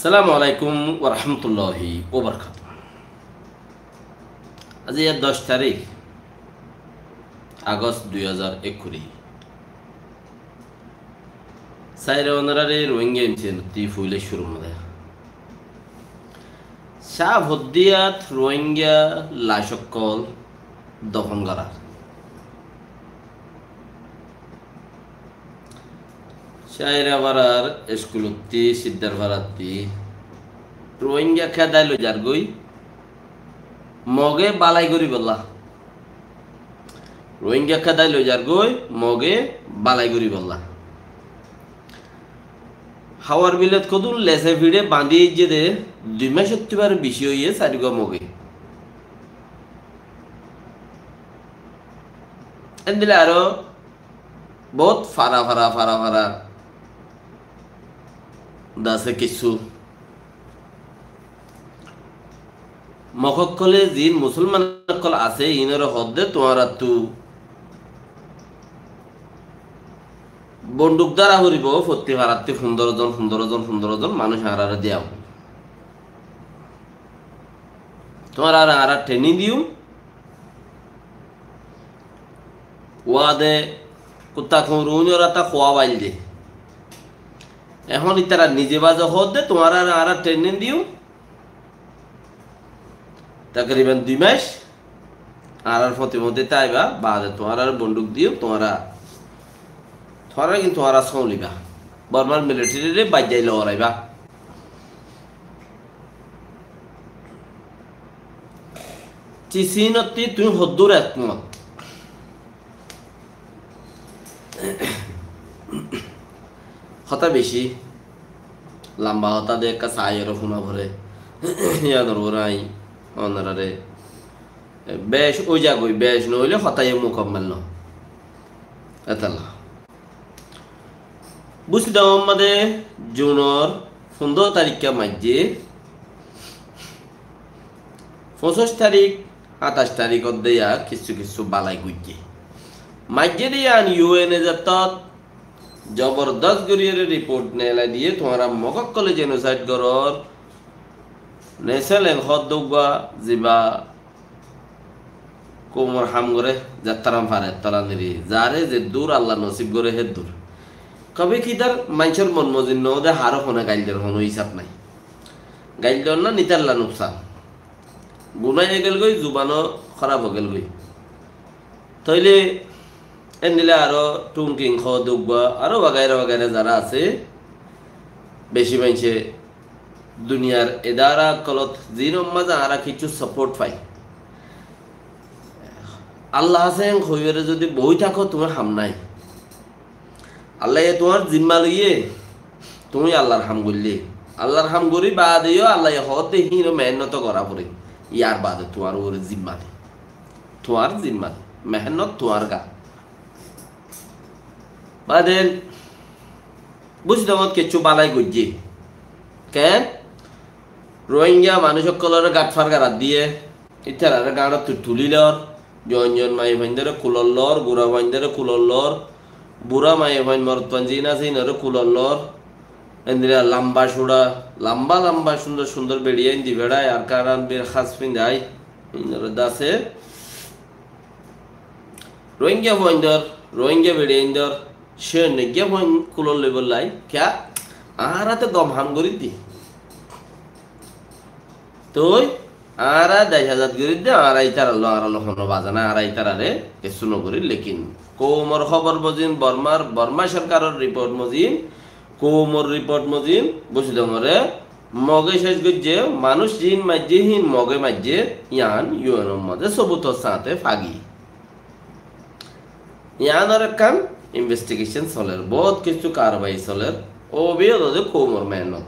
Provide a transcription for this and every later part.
সালামু আলাইকুম ওয়া রাহমাতুল্লাহি ওয়া বারাকাতুহু। আজ 10 তারিখ আগস্ট 2021। সাইরে ওনারে রোহিঙ্গা ইনছেন ফুইলে শুরু মধ্যে শাহ হদ্দিয়াত রোহিঙ্গা লাশকল দফন করার শাহরা বারার স্কুলতি সিদ্ধার ভারাতি রোহিঙ্গা খেদাইল যার গই মগে বালাই করি বললা রোহিঙ্গা খেদাইল যার গই মগে বালাই করি বললা হাওয়ার বিলেত কদুন লেসে ভিড়ে বাঁধি যে দে 2 মাস হত্তিবার বেশি হইয়ে চারিগা মগে এদিলে আরো বহুত ফারা ফারা ফারা ফারা দাসে কিছু মককলে জিন মুসলমান কল আছে ইনর হদ্দে তোমার তু বন্দুক দ্বারা হরিব ফত্তি ভারাত্তি 15 জন মানুষ হারারে দিয়াও তোমার আর ট্রেনিং দিও ওয়াদে কুত্তা খুঁড়ুরা তা খোয়া বাইল দে এখন তারা নিজে বাজে হদ্দে তোমার আর ট্রেনিং দিও তকরিবান 2 মাস আর প্রতিমধ্যে তাইবা বাদে তোমার আর বন্দুক দিও তোমরা কিন্তু তোমরা সৌলিবা বর্মার মিলিটারি বাজাই লড়াইবা চিসিনতি তুমি হদ্দুর একমত হতা বেশি লম্বা হতা দেখা সায়ের ফুনা ভরে ইয়ানোর ওরাই অনারে বেশ ওই জাগই বেশ নইলে হতাই মুকম্মল ন এতালা বুঝলাম আমাদের জুনের 15 তারিখে মাঝে 25 তারিখ 28 তারিখ দেয়া কিছু বালাই গুজে মাঝে দিয়া ইউএনএ যাত জবরদস্ত গরিয়ের রিপোর্ট নেলা দিয়ে তোমারা মককলে জেনোসাইড গরর নেসেলেন হদ্দুগা জিবা কোমর হাম করে যাত্রাম ফারে তলানিরি যারে যে দূর আল্লাহ নসিব করে হে দূর কবে কি তার মানুষের মন মজিন নদে হারো ফোনে গাইলদের কোনো হিসাব নাই গাইলদের না নিতাল্লা নুকসান গুনাই গেল গই জুবানো খারাপ হয়ে গেল গই তাইলে এনিলে আরো টুংকিং হদ্দুগা আরো বাগাইরা যারা আছে বেশি মানুষে দুনিয়ার এদারা কলত জিনম মাজা আরা কিছু সাপোর্ট পাই আল্লাহ হাসেন খইরে যদি বই থাকো তুমি হাম নাই আল্লাহ তোমার জিম্মা লইয়ে তুমি আল্লাহর হাম করলে আল্লাহর হাম করি বাদেও আল্লাহ হতে হিনো মেহনত করা পড়ে ইয়ার বাদে তোমার ওরে জিম্মাতে তোমার জিম্মাতে মেহনত তোমার গা বাদে বুঝতে মত কিছু বালাই গজ্জি কেন রোহিঙ্গা মানুষ সকলের গাঁটফার গাড়াত দিয়ে ইত্যাদি গাঁড়ত তুলিলর জন মাই ভাইন্দরে কুলল্লর বুড়া ভাইন্দরে কুলল্লর বুড়া মাই ভাইন মরতন জিনা সিনরে কুলল্লর এন্দিরা লম্বা সুড়া লম্বা সুন্দর বেড়িয়ে ইন্দি বেড়ায় আর কারণ বের খাস পিন্দাই ইনরে দাসে রোহিঙ্গা ভাইন্দর রোহিঙ্গা বেড়িয়ে ইন্দর সে নেগিয়া ভাইন কুলল লেবল লাই ক্যা আহারাতে দম হাম করি দি তুই আর 10,000 গরিব দে আর তার আল্লাহ হন বাজানা আর তারারে কিছু নগরী লেকিন কোমর খবর মজিন বর্মা সরকারের রিপোর্ট মজিন কোমর রিপোর্ট মজিন বুঝলে মরে মগে শেষ গজ্জে মানুষ জিন মাঝে হিন মগে মাঝে ইয়ান ইউএনএর মধ্যে সবুত সাথে ফাগি ইয়ানোর কাম ইনভেস্টিগেশন চলের বহুত কিছু কারবাই চলের ও বিয়ে কোমর মেহনত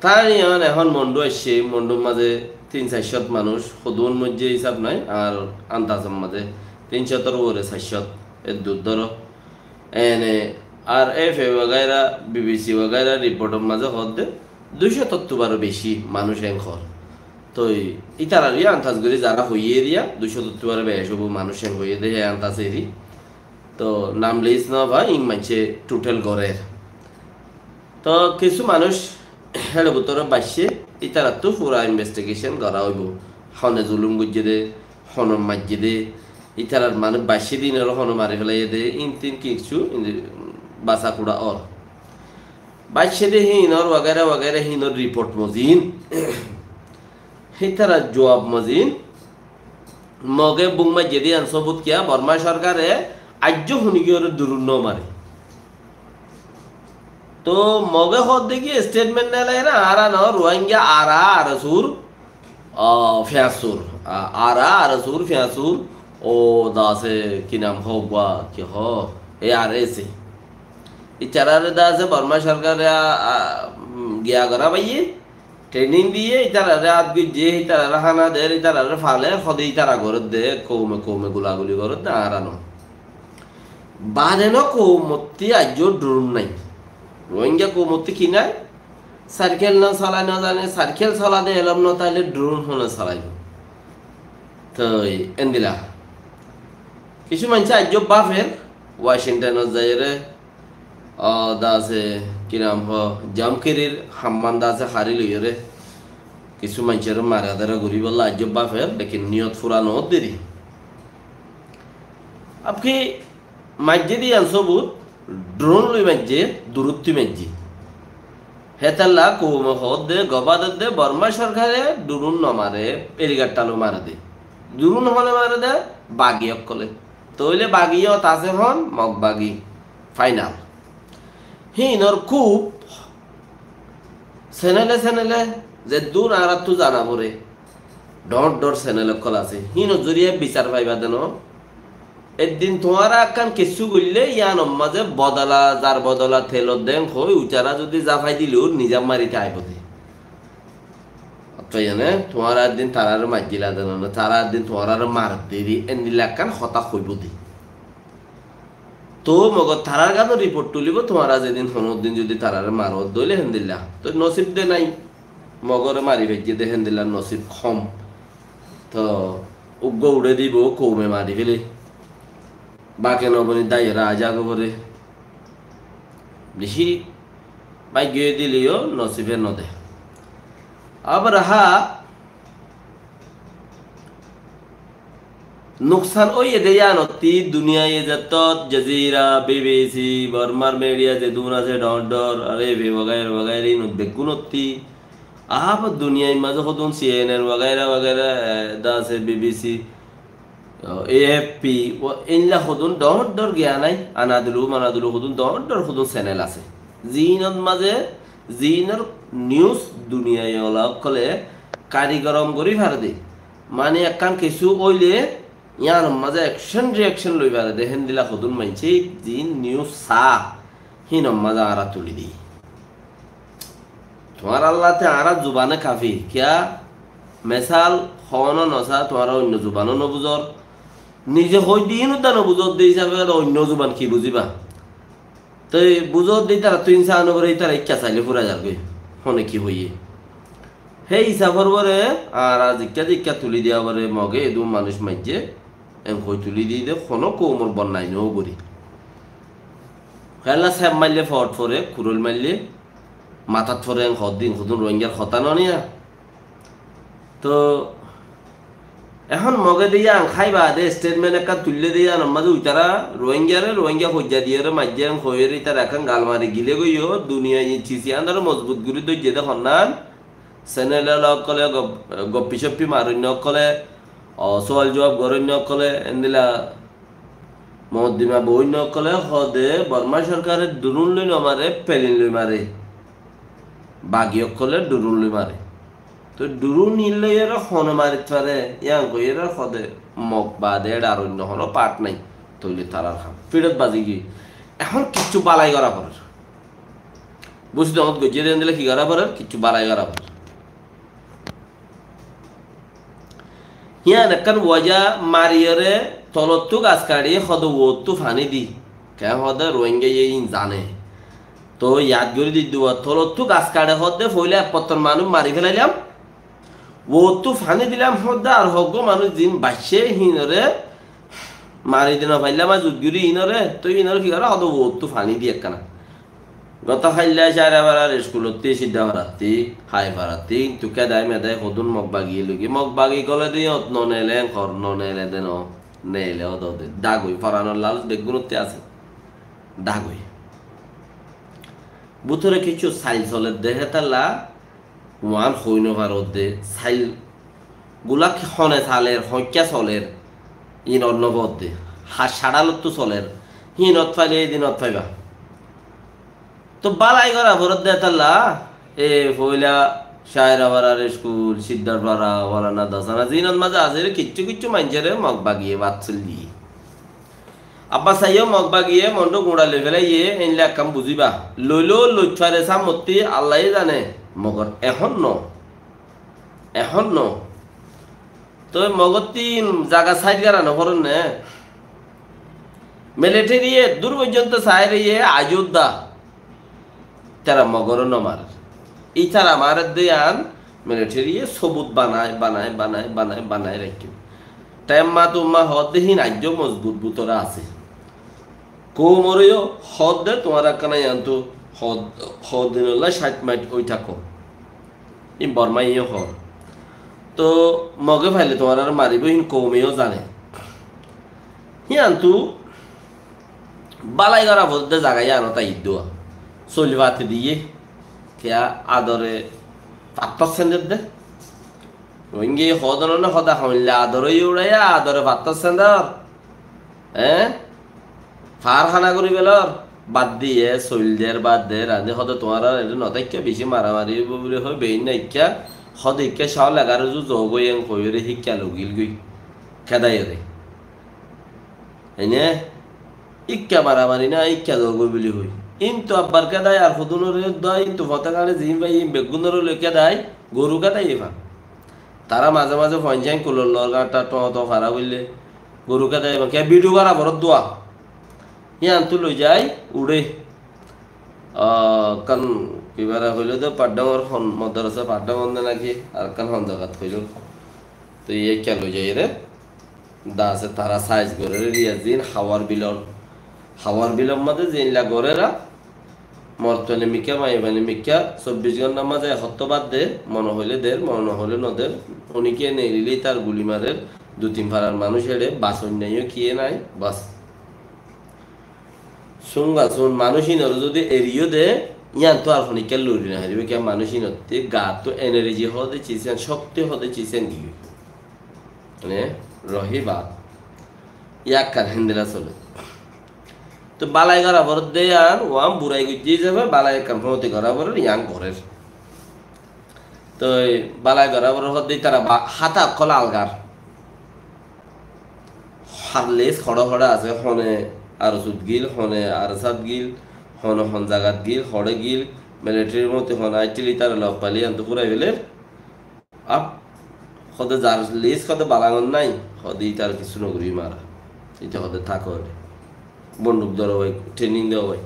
তাই এখন মন্ডু আসছে মন্ডুর মাঝে 300-400 মানুষ সদুন মধ্যে হিসাব নাই আর আন্দাজের মাঝে 300 ওরে 400 এর দূর ধরো এনে আর এফ এ ওগাইরা বিবিসি ওগাইরা রিপোর্টের মাঝে হদ্দে 200 বেশি মানুষ এঙ্কর তো ইতারা আন্দাজ করে যারা হইয়ে দিয়া 200 বেশি মানুষ হইয়ে দেয় আন্দাজ এরি তো নাম লিস না ভাই ইং মানছে টোটাল গড়ের তো কিছু মানুষ হেড়ে ভিতরে বাইশে ইতারা তো পুরা ইনভেস্টিগেশন করা হইব হনে জুলুম গুজে দে হন মাজ্জে দে ইতারার মানে 22 দিনের হন মারি ফেলাই দে ইন তিন কিছু বাসা কুড়া অর 22 দে হিনর वगैरह वगैरह হিনর রিপোর্ট মজিন হিতারা জবাব মজিন মগে বুংমা যেদি আনসবুত কিয়া বর্মা সরকারে আজ্য হুনিগিয়র দুরুন্ন মারে তো মগে হদ দেখি স্টেটমেন্ট নেলে না আরা ন রোহিঙ্গা আরা আরসুর ফ্যাসুর আরা আরসুর ফ্যাসুর ও দাসে কি নাম হোক বা কি হ এ আর এসে ইচারারে দাসে বর্মা সরকারে গিয়া করা ভাইয়ে ট্রেনিং দিয়ে ইতারারে আদগি যে ইতারা হানা দে ইতারারে ফালে খদে ইতারা ঘরত দে কৌমে কৌমে গুলাগুলি ঘরত দে আরানো বাদে ন কৌমতি আজ্য ড্রোন নাই রোহিঙ্গা কৌমতি কি নাই সার্কেল না চালাই না জানে সার্কেল চালা দে এলাম না তাহলে ড্রোন হলে চালাইব তো এন্দিলা কিছু মানুষ আজ্য বাফের ওয়াশিংটনত যাই রে দাসে কিরাম হ জামকেরির হাম্মান দাসে হারি লইরে কিছু মানুষের মারা দারা ঘুরি বললা আজ্য বাফের লেকিন নিয়ত ফুরানো দেরি আপনি মাজ্জে দিয়ে আনসবুত ড্রোন লই মাজ্জে দূরত্ব মাজ্জে হেতাল্লা কৌম হদ দে গবাদ দে বর্মা সরকারে ড্রোন নমারে এলিগাট্টালো মারা দে ড্রোন হলে মারা দে বাগি অকলে তইলে বাগিও তাসে হন মগ বাগি ফাইনাল হিনর খুব চ্যানেলে যে দূর আর তো জানা পরে ডর চ্যানেল কল আছে হিন জরিয়ে বিচার পাইবা দেন একদিন তোমারা একখান কিছু করলে ইয়ান মাঝে বদলা যার বদলা থেলত দেন হই উচারা যদি জাফাই দিলেও নিজাম মারিতে আইবতে জানে তোমার একদিন তারার মাজিলা দেন না তারা একদিন তোমার মার দেরি এনিলা একখান হতা হইব দি তো মগর তারার গানো রিপোর্ট তুলিব তোমারা যেদিন দিন যদি তারার মারত দইলে হেন্দিল্লা তো নসিব দে নাই মগরে মারি ভেজে দে হেন্দিল্লা নসিব কম তো উগ্র উড়ে দিব কৌমে মারি ফেলে বাকে নবনী দায়েরা আজা করে বেশি বাই গিয়ে দিলেও নসিবে নদে আবার হা नुकसान ओ ये दिया नती दुनिया ये जत्तत जजीरा बीबीसी बर्मार मीडिया जे दूना से डॉट अरे भी वगैरह वगैरह इन बेकुनती आप दुनिया में जो खुदून CNN वगैरह वगैरह दासे बीबीसी AFP वो इनला खुदून डॉट गया नहीं अनादुलु खुदून डॉट खुदून चैनल आसे जीनत माजे जीनर न्यूज़ दुनिया ये वाला कले कारीगरम गरी भर दे माने अक्कान किसु ओइले यार मजा एक्शन रिएक्शन लई बारे देहन दिला खुदुन मानछि जिन न्यूज सा हिन मजा आरा तुली दी तुम्हारा अल्लाह ते आरा जुबाने काफी क्या मिसाल खनो नसा तुम्हारा অন্য जुबानो न बुझर নিজে হই দিন তা ন বুঝর দেই যাবে আর অন্য जुबान কি বুঝিবা তো বুঝর দেই তারা তুই ইনসান করে তারা ইচ্ছা চাইলে পুরা যাবে হনে কি হইয়ে হে হিসাবর বরে আর জিক্কা তুলি দিয়া বরে মগে এদু মানুষ মাইজে এম কই তুলি দিয়ে দে কোনো কোমর বন্যাই নো গরি খেলা স্যাম মাইলে ফট ফরে কুরুল মাইলে মাথাত ফরে হদিন খুদুন রোহিঙ্গার খতা নিয়া তো এখন মগে দিয়া খাইবা দে স্টেটমেন্ট একটা তুললে দিয়া নমাজে উইতারা রোহিঙ্গা হজ্জা দিয়ে মাইজে হইরে তার এখন গাল মারি গিলে গইও দুনিয়া চিসি আন্দার মজবুত গুরি দই যে দেখনান চ্যানেল কলে গপ্পি সপ্পি মারণ্য কলে সওয়াল জবাব গরণ্য কলে এন্দিলা মহদ্দিমা বইন্য কলে হদে বর্মা সরকারের দুরুন লই নমারে পেলিন লই মারে বাগিয় কলে দুরুন লই মারে তো দুরুন নিলে এর হন মারিত পারে ইয়াং কইরা হদে মক বাদে আর অন্য হন পাট নাই তইলে তারার খাম ফিরত বাজি কি এখন কিছু বালাই করা পড়ে বুঝতে মত গজিয়ে দেন দিলে কি করা পড়ে কিছু বালাই করা পড়ে ইয়ান একখান ওয়াজা মারিয়রে তলত্তু গাছ কাটিয়ে হদ ওত্তু ফানি দি কে হদে রোহিঙ্গা ইন জানে তো ইয়াদ করে দি দুয়া তলত্তু গাছ কাটে হদে ফইলে পত্তর মানুষ মারি ফেলাইলাম ওত্তু ফানি দিলাম হদে আর হগ মানুষ দিন বাইশে হিনরে মারি দিন পাইলাম আর জুদগুরি ইনরে তো ইনরে কি করে হদ ওত্তু ফানি দি একখানা গত খাইলে সারা বেড়ার স্কুলতে সিদ্ধা বাড়াতি হাই বাড়াতি তুকে দায় মেদায় সদুন মগ বাগিয়ে লুকি মগ বাগি গলে দিয়ে নেলে ঘর নেলে দেন নেলে অদে দাগই ফরানোর লাল বেগুনতে আছে দাগই বুথরে কিছু সাইল চলে দেহে তাল্লা ওয়ান হইন ভারতে সাইল গুলা খনে চালের হইকা চলের ইন অন্নবদ্দে সাড়ালত তো চলের হিনত ফাইলে এই দিনত ফাইবা তো বালাই করা ভরত দে তাল্লা এ ফইলা শায়রাবাড়ার স্কুল সিদ্ধারপাড়া ওয়ালানা দাসানা জিনত মাঝে আছে কিচ্ছু কিচ্ছু মাইনছে মগ বাগিয়ে বাচ্চল দিয়ে আব্বা চাইও মগ বাগিয়ে মনটো গুঁড়া লৈ পেলাই ইয়ে এনলে কাম বুঝিবা লইলেও লইথারে চামতি আল্লাহ জানে মগর এখন ন তো মগতি জায়গা সাইড করা নকরেন নে মিলিটারি দূর পর্যন্ত চাই রে আয়োধ্যা তারা মগর নমার এই তারা আমার দেয়ান মিলিটারি সবুত বানায় রাখি টাইম মা তোমা হদ দেহীন আর্য মজবুত বুতরা আছে কোমরেও হদ দে তোমার কানাই আনতো হদ দিন 60 মাইট ওই থাকো ই বর্মাইও হর তো মগে ফাইলে তোমার আর মারিব হিন কৌমেও জানে হি আনতু বালাই করা ভোট দে জাগাই আনো তাই দোয়া চলিবাতে দিয়ে কেয়া আদরে 5% দে ওইঙ্গে হদন না হদা হইলে আদরে উড়াইয়া আদরে 5% ফারখানা করি বেলর বাদ দিয়ে চলিদের বাদ দে রাঁধে হদে তোমার এটা নতাইকা বেশি মারামারি বলে হয় বেইন নাইকা হদে ইকা সাও লাগার যোগই এং কইরে শিক্ষা লগিল গই খেদাই রে এনে ইকা মারামারি না ইকা যোগ বলি হই কিন্তু আব্বার কেদায় আর ফদুনর দয় কিন্তু ফতাকারে জিম ভাই বেগুনর লইকে দেয় গরু কেদাই এফা তারা মাঝে মাঝে পঞ্চায়েত কুলর লগাটা তো ফারা বললে গরু কেদাই কে বিডু করা ভরত দোয়া ইয়ান তো লই যাই উড়ে কান কিবারা হইল তো পাড্ডামর মদরসা পাড্ডামন্দ নাকি আর কান হন্দকাত হইল তো ইয়ে কে লই যাই রে দাসে তারা সাইজ করে রিয়াজিন হাওয়ার বিলর মধ্যে জিনলা গরেরা মর্তনে মিকা মাইবানি মিকা 24 ঘন্টার মাঝে হত্যবাদ দে মনে হইলে দের মনে হইলে নদের উনিকে নেইলি তার গুলি মারের 2-3 ফারার মানুষ হেড়ে বাসন নেইও কিয়ে নাই বাস শুন মানুষিনর যদি এরিও দে ইয়ান তো আর হনিকে লুরি না হারিবে কে মানুষিনতে গা তো এনার্জি হদে চিছেন শক্তি হদে চিছেন কি মানে রহিবা ইয়াক কার হিন্দিরা চলে তো বালাই করা বর দে আর ওয়াম বুড়াই গুজি যাবে বালাই কাম হতে করা বর ইয়াং ঘরের তো বালাই করা বর হদে তারা হাতা কলা আলগার হারলেস খড়া আছে হনে আর সুদ গিল হনে আর সাত গিল হন জাগাত গিল হড়ে গিল মিলিটারির মধ্যে হন আইটিলি তার লব পালি আনতো পুরাই বেলের আপ হদে যার লিস কত বালাঙ্গন নাই হদে তার কিছু নগরী মারা এটা হদে থাকো বন্দুক ধরো ভাই ট্রেনিং দেওয়া ভাই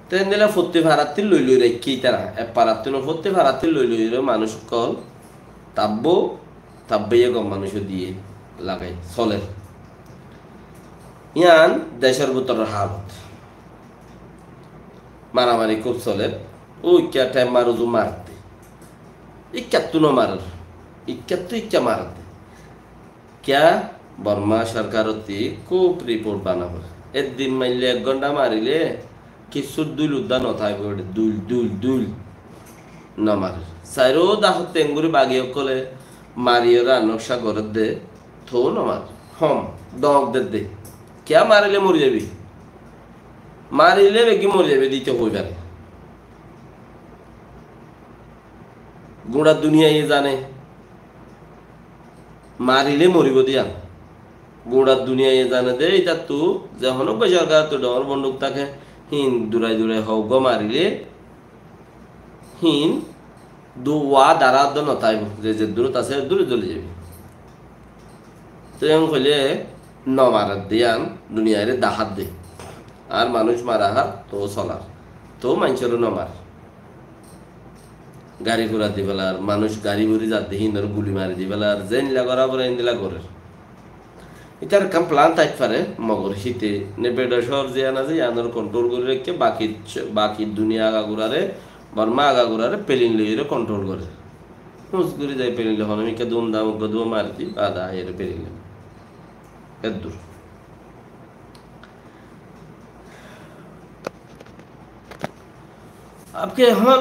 ট্রেন দিলে ফতে ভাড়াতে লই রেখি তারা পারাতে ফতে ভাড়াতে লই মানুষ কল তাব্বাইয়ে গম মানুষ দিয়ে লাগাই চলে ইয়ান দেশের ভিতরের হালত মারামারি খুব চলে ওই টাইম মারুজু মারতে ইক্কাত্তু মারার ইক্কা মারতে ক্যা বর্মা সরকারতি খুব রিপোর্ট বানাবো একদিন মাইলে 1 ঘন্টা মারিলে কিছু দুল উদ্যান নথাইব দুল না মারে সাইরো দাহ তেঙ্গুরি বাগিয়ে কলে মারিওরা নকশা করে দে থো নমার হম দক দে क्या मारिले मर जाबी मारिले बेगी मर जाबे दीते হইবারে গোড়া দুনিয়া ये জানে মারিলে মরিব দিয়া গোড়া দুনিয়া ये জানে দে এটা তো যখন সরকার তো ডর বন্দুক থাকে হিন দূরাই হোক গো মারিলে হিন দুয়া দারাদ নতাইব যে দূরত আছে দূরে চলে যাবে তো এম কইলে নমারাত দিয়ান দুনিয়ারে দাহাত দে আর মানুষ মারা হাত তো চলার তো মানুষের নমার গাড়ি ঘোড়া দি বেলার মানুষ গাড়ি ভরি যাতে হিন্দর গুলি মারি দি বেলার জেনলা করা বলে ইন্দিলা করে এটার কাম প্লান তাই পারে মগর শীতে নেবেডা শহর যে আনা যে আনার কন্ট্রোল করে রেখে বাকি দুনিয়া আগাগুড়ারে বর্মা আগাগুড়ারে পেলিন লইরে কন্ট্রোল করে হুঁস করে যাই পেলিলে হনমিকে দুম দাম গদুয়া মারতি বাদা এর পেলিলে এর দূর আপকে এখন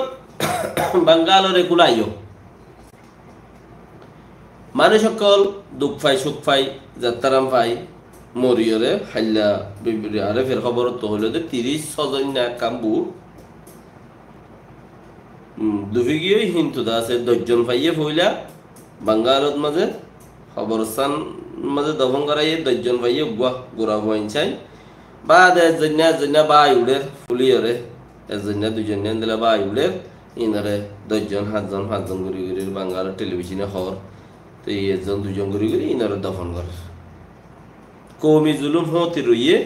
বাঙ্গালোরে কুলাইও মানুষ সকল দুঃখ পাই সুখ পাই যাত্রারাম পাই মরিয়রে হাইলা বিবরি আরে ফের খবর তো হলো যে 30 জন না কাম্বু দুফি গিয়ে হিন্দু দা আছে 10 জন পাইয়ে ফইলা বাঙ্গালত মাঝে খবরস্থান মাঝে দফন করাইয়ে 10 জন পাইয়ে গুয়া গোরা হইন চাই বা দে জন্যা বা ইউডের ফুলিয়রে এজন্যা দুজন দিলা বা ইউডের ইনারে 10 জন 7 জন ঘুরি ঘুরি বাঙ্গাল টেলিভিশনে খবর তো একজন দুজন ঘুরি ঘুরি ইনারে দফন করে কৌমি জুলুম হতে রইয়ে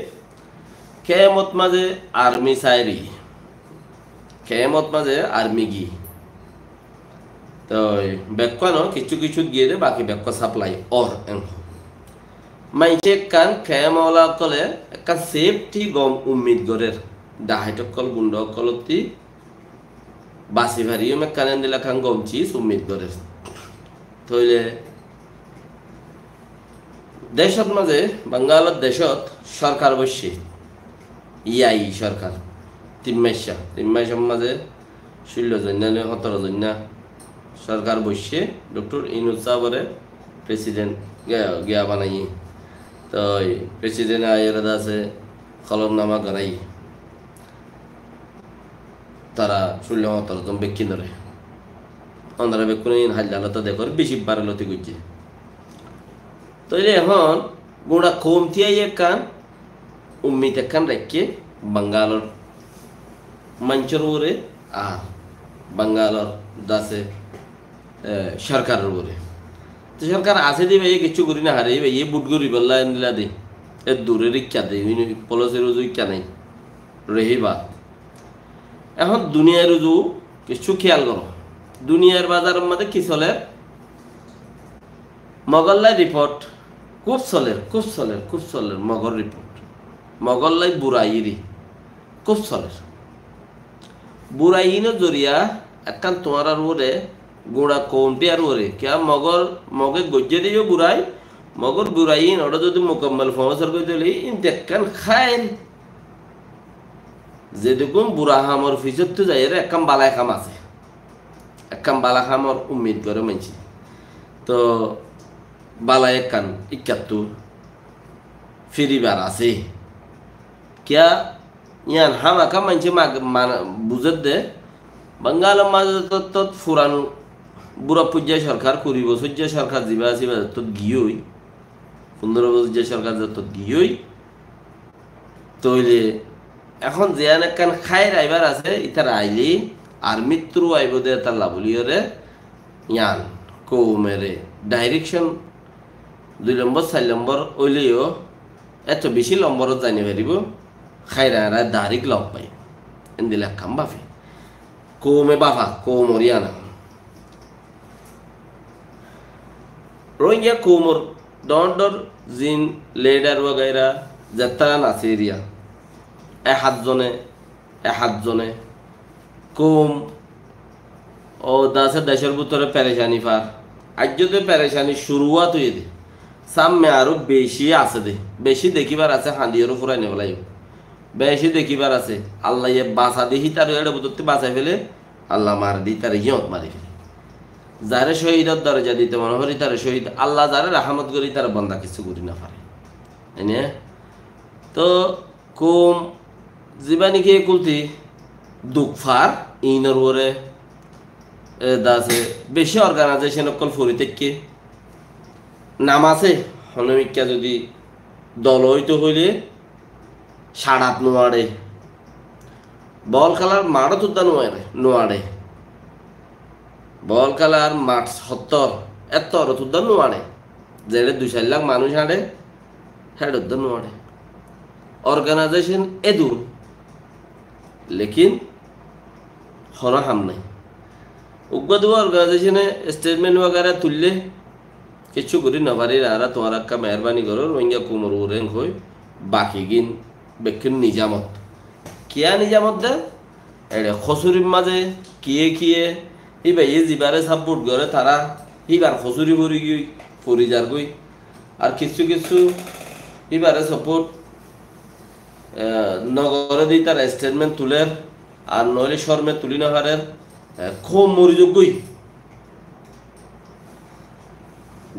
কেয়ামত মাঝে আর্মি সাইরি কেয়ামত মাঝে আর্মি গি তো ব্যাখ্যা ন কিছু কিছু গিয়ে দে বাকি ব্যাখ্যা সাপ্লাই অর মাইকে কান কেয়ামলা কলে একটা সেফটি গম উম্মিদ গরের ডাহাইটকল গুন্ডকলতি বাসি ভারিও মে কানেন দিলা খান গম চিজ উম্মিদ গরের তইলে দেশত মাঝে বাঙ্গালত দেশত সরকার বসছে ইয়াই সরকার তিম্মাইশার মাঝে 16 জন 17 জন সরকার বসছে ডক্টর ইনুস সাহেবরে প্রেসিডেন্ট গিয়া বানাই তো প্রেসিডেন্ট আয়ের আছে কলমনামা করাই তারা 16-17 জন ব্যক্তি ধরে অন্ধ্রা বেকুন হাজারতা দেখর বেশি বারলতি গুজছে তইলে এখন গোড়া কমতিয়াই কান উম্মিত কান রেখে বাঙ্গালোর মঞ্চর ওরে আর বাঙ্গালোর দাসে সরকারের ওরে তো সরকার আছে দিবে কিছু করি না হারে এই বুট করি বললা নিলা দে এর দূরে রিক্কা দে পলসের রুজু ইচ্ছা নাই রেহিবা এখন দুনিয়ার রুজু কিছু খেয়াল করো দুনিয়ার বাজারের মধ্যে কি চলে মগল্লাই রিপোর্ট খুব চলের মগর রিপোর্ট মগল্লাই বুড়াইরি খুব চলের বুড়াইন জরিয়া একান তোমার আর ওরে গোড়া কমটি আর ওরে কেয়া মগে গজ্জে দিও বুড়াই মগর বুড়াইন ওটা যদি মোকাম্মল ফমসর করে দিলে দেখান খাইন যেরকম বুড়া হামর ফিজত তো যাই রে একাম বালাই খাম আছে একাম বালা খামর উম্মিদ করে মানছি তো বালাই একান ইকাত্তু ফিরিবার আছে কিয়া ইয়ান হামাকা মানছি বুঝত দে বাঙ্গালের মাঝে তো ফুরান বুড়া পূজ্যা সরকার 20 বছর যে সরকার যাবা আছে তো গিয়েই 15 বছর যে সরকার তো গিয়েই তইলে এখন যেন একখান খাই রাইবার আছে ইতার আইলি আর মৃত্যু আইব দে তার লাভলিয়রে ইয়ান কৌমেরে ডাইরেকশন 2 নম্বর 4 নম্বর ওইলেও এত বেশি নম্বরত জানি পারিব খাইরা দারিক লগ পাই এন্দিলা কাম বাফে কৌমে বাফা কৌমরিয়ানা রোহিঙ্গা কৌমর ডর জিন লেডার वगैरह যাত্রা নাসিরিয়া এহাজনে কৌম ও দেশের ভিতরে পেরেশানি পার আজ যদি পেরেশানি শুরুয়াত হয়ে দে সামনে আরো বেশি আছে দে বেশি দেখিবার আছে হাঁদিয়েরও ফুরাই নেব লাগিব বেশি দেখিবার আছে আল্লাহ ইয়ে বাঁচা দেখি তার এটা বুঝতে বাঁচাই ফেলে আল্লাহ মার দি তার ইয়ত মারি ফেলে যারে শহীদের দরজা দিতে মনে করি তার শহীদ আল্লাহ যারে রাহমত করি তার বন্দা কিছু করি না পারে এনে তো কম জীবানি কে কুলতি দুঃখার ইনর ওরে দাসে বেশি অর্গানাইজেশন অকল ফরি থেকে নাম আছে হনমিকা যদি দল হইতে হইলে সাড়াত নোয়াড়ে বল খেলার মাঠও তুদ্দা নোয়াড়ে বল খেলার মাঠ 70 এত তুদ্দা নোয়াড়ে যেটা 2-4 লাখ মানুষ হাঁটে হ্যাঁ উদ্দা নোয়াড়ে অর্গানাইজেশন এদুর লেকিন হরা হাম নাই উগ্র অর্গানাইজেশনে স্টেটমেন্ট वगैरह তুললে কিছু করি নবারি আর তোমার একটা মেহরবানি করো রোহিঙ্গা কুমোর উরেং হই বাকি গিন বেকিন নিজামত কিয়া নিজামত দে এড়ে খসুরির মাঝে কিয়ে কিয়ে হিবা ইয়ে জিবারে সাপোর্ট করে তারা হিবার খসুরি ভরি গই ফরিজার গই আর কিছু কিছু হিবারে সাপোর্ট নগরে দিই তার স্টেটমেন্ট তুলের আর নইলে শর্মে তুলি না হারের খুব মরিযোগ্যই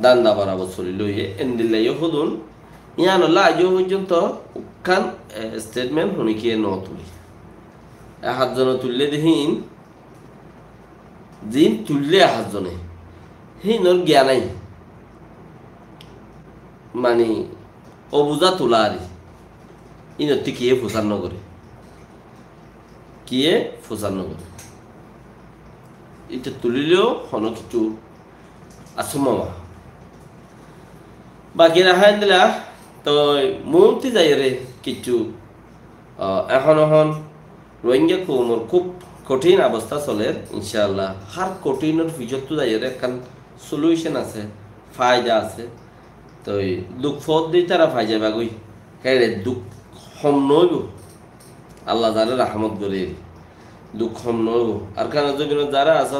দান্দা বরাবর চলি লইয়ে এন্দিল্লাইও হদুন ইয়ানল্লা আজও পর্যন্ত উখান স্টেটমেন্ট শুনিকিয়ে ন তুলি হাতজনে তুললে দেখিন জিন তুললে হাতজনে হিনর জ্ঞানাই মানে অবুজা তোলা আর ইনতি কিয়ে ফুসার নগরে কিয়ে ফুসার নগরে এটা তুলিলেও হন কিছু আসমামা বাকি রাখাই দিলা তো মন্ত্রী যাই রে কিছু এখন রোহিঙ্গা কুমোর খুব কঠিন অবস্থা চলে ইনশাআল্লাহ হার কঠিনের ভিতর তো যাই রে একখান সলিউশন আছে ফায়দা আছে তো দুঃখ ফত দিই তারা ফায়দা বাগুই হ্যাঁ দুঃখ হম নইব আল্লাহ যারা রাহমত করে দুঃখ হম নইব আর কেন যদি যারা আছ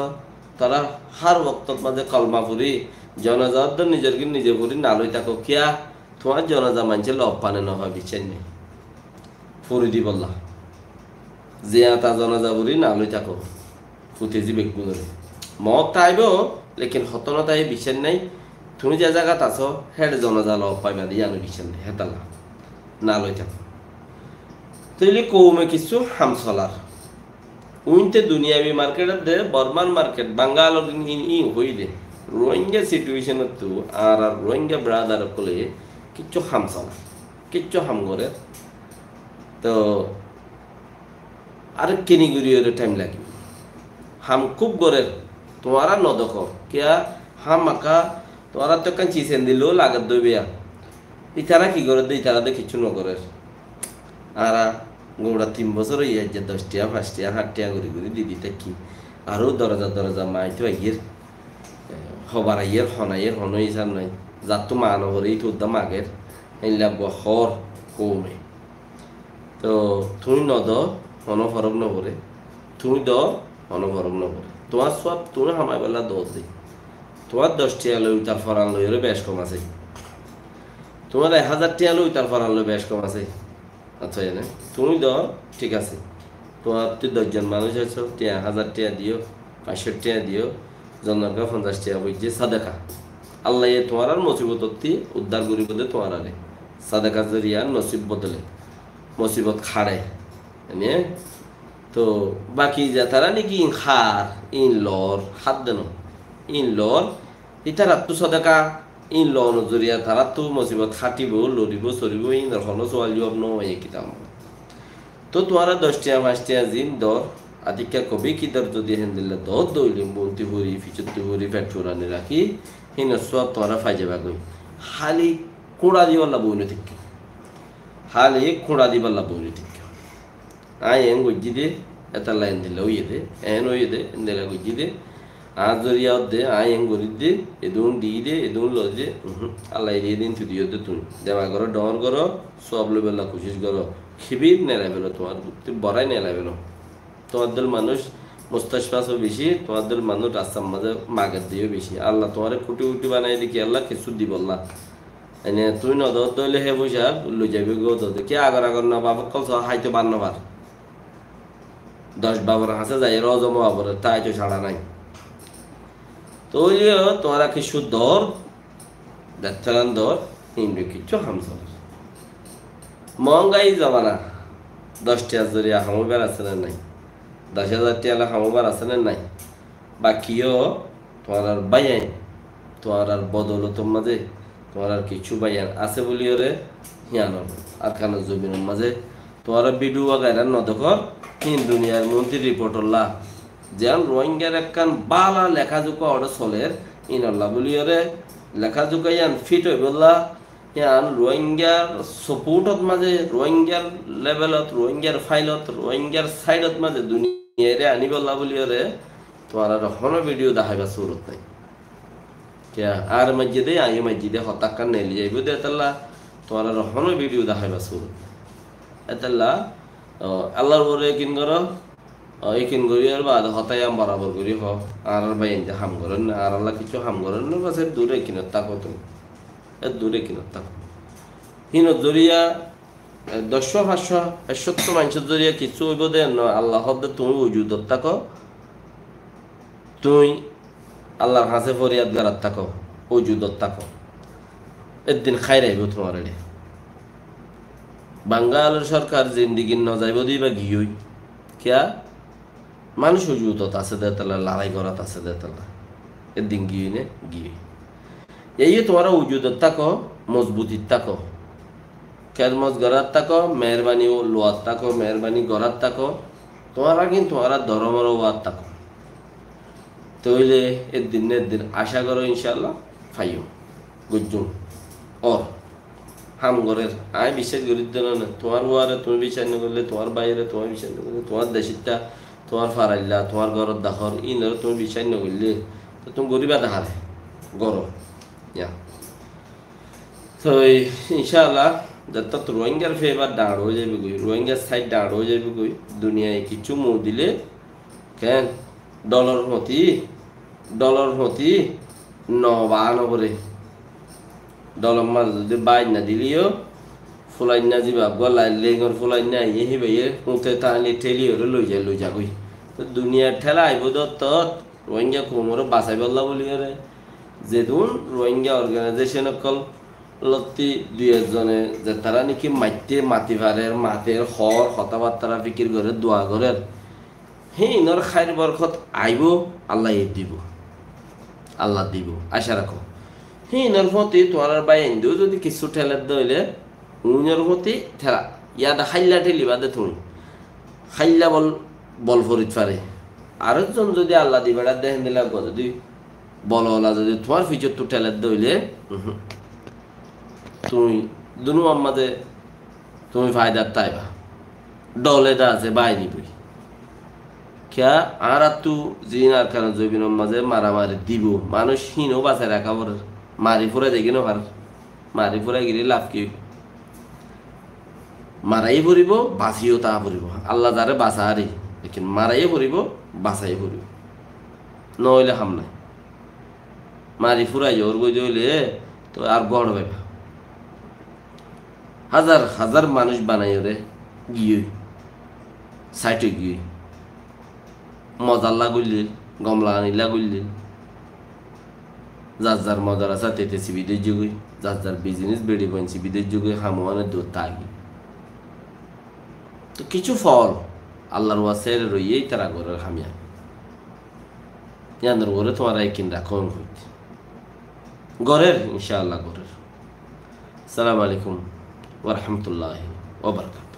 তারা হার বক্তব্য মাঝে কলমা ফুরি জনজাত নিজের কি নিজে ফুরি নালই থাকো কিয়া তোমার জনজা মানছে লব পানে নহয় বিচার নেই ফুরি দি বললা যে তা জনজা ফুরি নালই থাকো ফুটেজি বেগু ধরে মত তাইব লেকিন হতন তাই বিচার নাই তুমি যে জায়গাত আছো হেড জনজা লব পাইবা দিয়ে আনো বিচার নেই হেতালা নালই থাকো তাইলে কৌমে কিছু হামসলার উইনতে দুনিয়াবি মার্কেটের দে বর্মান মার্কেট বাঙ্গাল ই হইলে রোহিঙ্গা সিচুয়েশন তো আর রোহিঙ্গা ব্রাদার কলে কিচ্ছু হামসলা কিচ্ছু হাম করে তো আর কিনি গুড়িয়ে টাইম লাগে হাম খুব গড়ে তোমারা নদক কিয়া হাম আঁকা তোমারা তো কান চিসেন দিলেও লাগাত দইবিয়া ইতারা কি করে দে ইতারা কিছু নগরের আর গোড়া 3 বছর হইয়া যে 10 টিয়া 5 টিয়া 8 টিয়া করে দিদি থাকি আরও দরজা মাইতো আইয়ের হবার আইয়ের হনাইয়ের হনই সার নাই যার তো মানবরেই তোর দাম আগের এইলা বহর কমে তো তুমি নদ হনফরক নকরে তুমি দ হনফরক নকরে তোমার সব তুমি হামাই বেলা দোষ দিই তোমার 10 টিয়া লই তার ফরান লই বেশ কম আছে তোমার 1000 টিয়া লই তার ফরান লই বেশ কম আছে আচ্ছা এনে তুমি দ ঠিক আছে তোমার তুই 10 জন মানুষ আছো 1000 টিয়া দিও 500 টিয়া দিও জনগণ 50 টিয়া বইছে সাদাকা আল্লাহ তোমার আর মুসিবত উদ্ধার করি বলে তোমার আরে সাদাকা জরিয়া নসিব বদলে মুসিবত খাড়ে এনে তো বাকি যা তারা নাকি খার ইন লর হাত দেন ইন লর ইতারা তো সাদাকা ইন লর জরিয়া তারা তো মুসিবত খাটিব লড়িব চড়িব ইন হল সোয়াল জবাব নয় কিতাম তো তোমার 10 টিয়া 5 টিয়া জিন দর আদিকা কবি কি দর যদি হেন্দিল্লা দর দইলিম বন্তি ভরি ফিচুত্তি ভরি পেট্রোলানি রাখি হিন সব তোরা ফাইজে বাগুই হালি কোড়া দিওয়াল্লা বইনে ঠিক হালি কোড়া দিবাল্লা বইনে ঠিক আই এন গজ্জি দে এটা লাইন দিলে ওইয়ে দে এন ওইয়ে দে এন্দেলা গজ্জি দে আর জরিয়া দে আই এন গরি দে এদুন দি দে এদুন ল দে আল্লাহ দিয়ে দিন তুই দিও দে তুমি দেওয়া করো ডর করো সব লেবেলা কোশিশ করো খিবির নেলা বেলো তোমার বড়াই নেলা বেলো তোমাদের মানুষ মুস্তাশফাসও বেশি তোমাদের মানুষ রাস্তার মাঝে মাগের দিয়েও বেশি আল্লাহ তোমার কুটি উটি বানাই দেখি আল্লাহ কিছু দিব আল্লাহ এনে তুই নদ দইলে হে বসা লই যাবি গো দে কে আগর না বাবা কল হাইতে বান নবার 10 বাবার হাসে যাই রজম বাবার তাই তো ছাড়া নাই তো তোমরা কিছু দর দেখতাম দর হিন্দু কিছু হামসল মহঙ্গাই জমানা 10 টিয়া জরিয়া হামবার আছে না নাই 10,000 টিয়া হামবার আছে না নাই বাকিও তোমার বাইয়ান তোমার আর বদলতর মাঝে তোমার আর কিছু বাইয়ান আছে বলি ওরে হিয়ান আর কান জমিনের মাঝে তোমার ভিডিও গাইরা নদকর হিন দুনিয়ার মন্ত্রী রিপোর্টল্লা যেন রোহিঙ্গার একখান বালা লেখাজোকা ওটা চলের ইনল্লা বলি ওরে লেখাজোকা ইয়ান ফিট হয়ে বললা ইয়ান রোহিঙ্গার সপোর্টত মাঝে রোহিঙ্গার লেভেলত রোহিঙ্গার ফাইলত রোহিঙ্গার সাইডত মাঝে দুনিয়ারে আনি বললা বলি ওরে তোমার আর হনো ভিডিও দেখাইবা সুরত নাই কে আর মসজিদে আই মসজিদে হতাক্কার নেলি যাইব দে তাল্লা তোমার রহনো ভিডিও দেখাইবা শুরু এতাল্লা আল্লাহর বলে কিন করো এইখিন করি আর বাদ হতাই আম বরাবর করি হ আর বাইন হাম করেন না আর আল্লাহ কিছু হাম করেন না বাস দূরে কিনত থাকো তুমি দূরে কিনত থাকো হিনত জরিয়া 100-500 মানুষের জরিয়া কিছু হইব দে আল্লাহ হদ্দে তুমি উজুদত থাকো তুমি আল্লাহর কাছে ফরিয়াদ গারাত থাকো উজুদত থাকো একদিন খাই রাইব তোমার এড়ে বাঙ্গালের সরকার জিন্দিগি ন যাইব দিবা গিয়েই কিয়া মানুষ উজুদত আছে দে তালা লড়াই করাত আছে দে তালা একদিন গিয়ে নে গিয়ে এই তোমার উজুদত থাকো মজবুতিত থাকো খেদমত গড়াত থাকো মেহরবানি ও লোয়াত থাকো মেহরবানি গড়াত থাকো তোমারা কিন্তু তোমারা ধর্মের ওয়াত থাকো তইলে একদিন আশা করো ইনশাল্লাহ ফাইও বুঝুন ওর হাম ঘরের আয় বিশ্বাস করি দেন না তোমার ওয়ারে তুমি বিশ্বাস না করলে তোমার বাইরে তোমার বিশ্বাস না করলে তোমার দেশিটা তোমার ফারাইল্লা তোমার ঘরের দাখর ইনরে তুমি বিশ্বাস না করলে তো তুমি গরিবা দেখালে গরম ইয়া তো ইনশাআল্লাহ যত রোহিঙ্গার ফেভার দাঁড় হয়ে যাবে কই রোহিঙ্গার সাইড দাঁড় হয়ে যাবে কই দুনিয়ায় কিছু মুখ দিলে কেন ডলার হতি নবানগরে ডলার মাঝে যদি বাইর না দিলিও ফুলাই না যাবা গলায় লেগর ফুলাই না ইহি ভাইয়ে উঠে তাহলে ঠেলি ওরে লই যা কই তো দুনিয়ার ঠেলা আইব দত্ত রোহিঙ্গা কোমরে বাঁচাই বললা বলি রে যেদিন রোহিঙ্গা অর্গানাইজেশন অকল লত্তি 2-1 যে তারা নাকি মাতিবারের মাতের হর কথাবার্তা ফিকির করে দোয়া করে ইনর খাইর বরকত আইব আল্লাহ দিব আশা রাখো ইনর প্রতি তোমার বাইন দিও যদি কিছু ঠেলে দইলে উইনের প্রতি ঠেলা ইয়াদা খাইলা ঠেলি বাদে তুমি খাইলা বল ফরিত পারে আরেকজন যদি আল্লাহ দিবেড়া দেখেন দিলা যদি বলওয়ালা যদি তোমার ফিচর তো ঠেলে দইলে তুমি দুনু আমাদের তুমি ফায়দার তাইবা ডলে দা আছে বাইনি বই क्या আর তু জিন আর কারণ জৈবিন মাঝে মারামারি দিব মানুষ হিনও বাঁচায় রাখা পরে মারি ফুরাই দেখি না মারি ফুরাই গেলে লাভ কি মারাই পড়িব বাঁচিও তা পড়িব আল্লাহ যারে বাঁচা হারি লেকিন মারাই পড়িব বাঁচাই পড়িব নইলে হাম নাই মারি ফুরাই ওর বই হইলে তো আর গড় পাইবা হাজার মানুষ বানাই রে গিয়ে সাইটে গিয়ে মজাল্লা গুলিল গমলা আনিলা গুলিল যার মজার আছে তেতে সিবিদের যুগে যার বিজনেস বেড়ে পয়েছে বিদের যুগে হামোয়ানের দূর তাগি তো কিছু ফল আল্লাহর ওয়াসের রইয়েই তারা ঘরের হামিয়া ইয়াদের ঘরে তোমার কিন রাখন হইতে ঘরের ইনশাআল্লাহ ঘরের আসসালামু আলাইকুম ওয়া রাহমাতুল্লাহি ওয়া বারাকাতুহু।